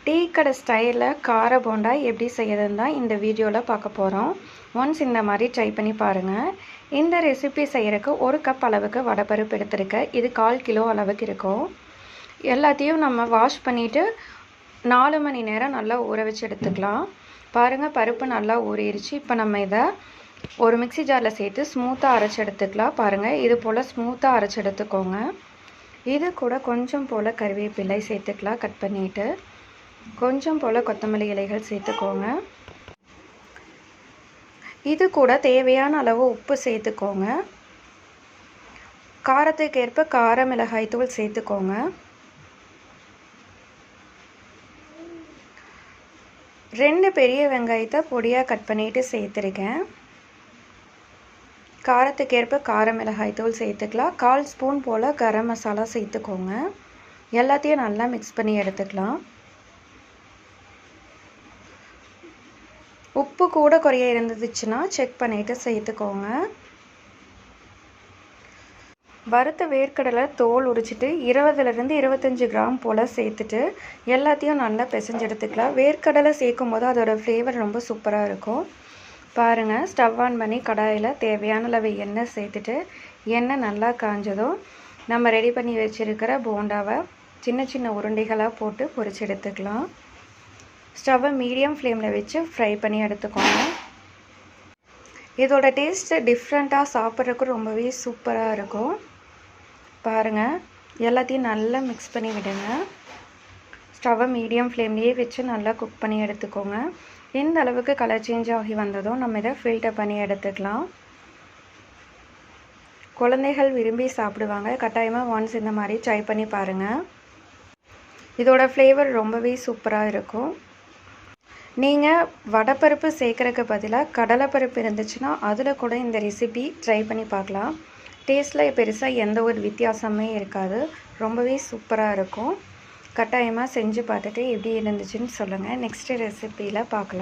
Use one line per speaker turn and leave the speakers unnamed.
Tea கடை ஸ்டைலில் கார போண்டா எப்படி செய்யறதுன்னு தான் இந்த வீடியோவில் பார்க்க போகிறோம். ஒன்ஸ் இந்த மாதிரி ட்ரை பண்ணி பாருங்கள். இந்த ரெசிபி செய்கிறதுக்கு 1 கப் அளவுக்கு வடைப்பருப்பு எடுத்துருக்கேன். இது 1/4 கிலோ அளவுக்கு இருக்கும். எல்லாத்தையும் நம்ம வாஷ் பண்ணிவிட்டு 4 மணி நேரம் நல்லா ஊற வச்சு எடுத்துக்கலாம். பாருங்கள், பருப்பு நல்லா ஊறிடுச்சு. இப்போ நம்ம இதை ஒரு மிக்ஸி ஜாரில் சேர்த்து ஸ்மூத்தாக அரைச்சி எடுத்துக்கலாம். பாருங்கள், இது போல் ஸ்மூத்தாக அரைச்சி எடுத்துக்கோங்க. இது கூட கொஞ்சம் போல் கறிவேப்பிலை சேர்த்துக்கலாம். கட் பண்ணிவிட்டு கொஞ்சம் போல் கொத்தமல்லி இலைகள் சேர்த்துக்கோங்க. இது கூட தேவையான அளவு உப்பு சேர்த்துக்கோங்க. காரத்துக்கு ஏற்ப கார மிளகாய் தூள் சேர்த்துக்கோங்க. 2 பெரிய வெங்காயத்தை பொடியாக கட் பண்ணிவிட்டு சேர்த்துருக்கேன். காரத்துக்கு ஏற்ப கார மிளகாய் தூள் சேர்த்துக்கலாம். 1/4 ஸ்பூன் போல் கரம் மசாலா சேர்த்துக்கோங்க. எல்லாத்தையும் நல்லா மிக்ஸ் பண்ணி எடுத்துக்கலாம். உப்பு கூட குறைய இருந்துச்சுன்னா செக் பண்ணிவிட்டு சேர்த்துக்கோங்க. வறுத்த வேர்க்கடலை தோல் உரிச்சிட்டு 20லேருந்து 25 கிராம் போல் சேர்த்துட்டு எல்லாத்தையும் நல்லா பிசைஞ்சு எடுத்துக்கலாம். வேர்க்கடலை சேர்க்கும் போது அதோடய ஃப்ளேவர் ரொம்ப சூப்பராக இருக்கும். பாருங்கள், ஸ்டவ் ஆன் பண்ணி கடாயில் தேவையான அளவு எண்ணெய் சேர்த்துட்டு எண்ணெய் நல்லா காஞ்சதும் நம்ம ரெடி பண்ணி வச்சுருக்கிற போண்டாவை சின்ன சின்ன உருண்டைகளாக போட்டு பொரிச்சு எடுத்துக்கலாம். ஸ்டவ்வை மீடியம் ஃப்ளேமில் வச்சு ஃப்ரை பண்ணி எடுத்துக்கோங்க. இதோட டேஸ்ட்டு டிஃப்ரெண்ட்டாக சாப்பிட்றதுக்கு ரொம்பவே சூப்பராக இருக்கும். பாருங்கள், எல்லாத்தையும் நல்லா மிக்ஸ் பண்ணி விடுங்க. ஸ்டவ்வை மீடியம் ஃப்ளேம்லேயே வச்சு நல்லா குக் பண்ணி எடுத்துக்கோங்க. எந்த அளவுக்கு கலர் சேஞ்ச் ஆகி வந்ததும் நம்ம இதை ஃபில்டர் பண்ணி எடுத்துக்கலாம். குழந்தைகள் விரும்பி சாப்பிடுவாங்க. கட்டாயமாக ஒன்ஸ் இந்த மாதிரி ட்ரை பண்ணி பாருங்கள். இதோட ஃப்ளேவர் ரொம்பவே சூப்பராக இருக்கும். நீங்கள் வடைப்பருப்பு சேர்க்குறதுக்கு பதிலாக கடலைப்பருப்பு இருந்துச்சுன்னா அதில் கூட இந்த ரெசிபி ட்ரை பண்ணி பார்க்கலாம். டேஸ்ட்டில் பெருசாக எந்த ஒரு வித்தியாசமே இருக்காது. ரொம்பவே சூப்பராக இருக்கும். கட்டாயமாக செஞ்சு பார்த்துட்டு எப்படி இருந்துச்சுன்னு சொல்லுங்கள். நெக்ஸ்ட்டு ரெசிப்பியில் பார்க்கலாம்.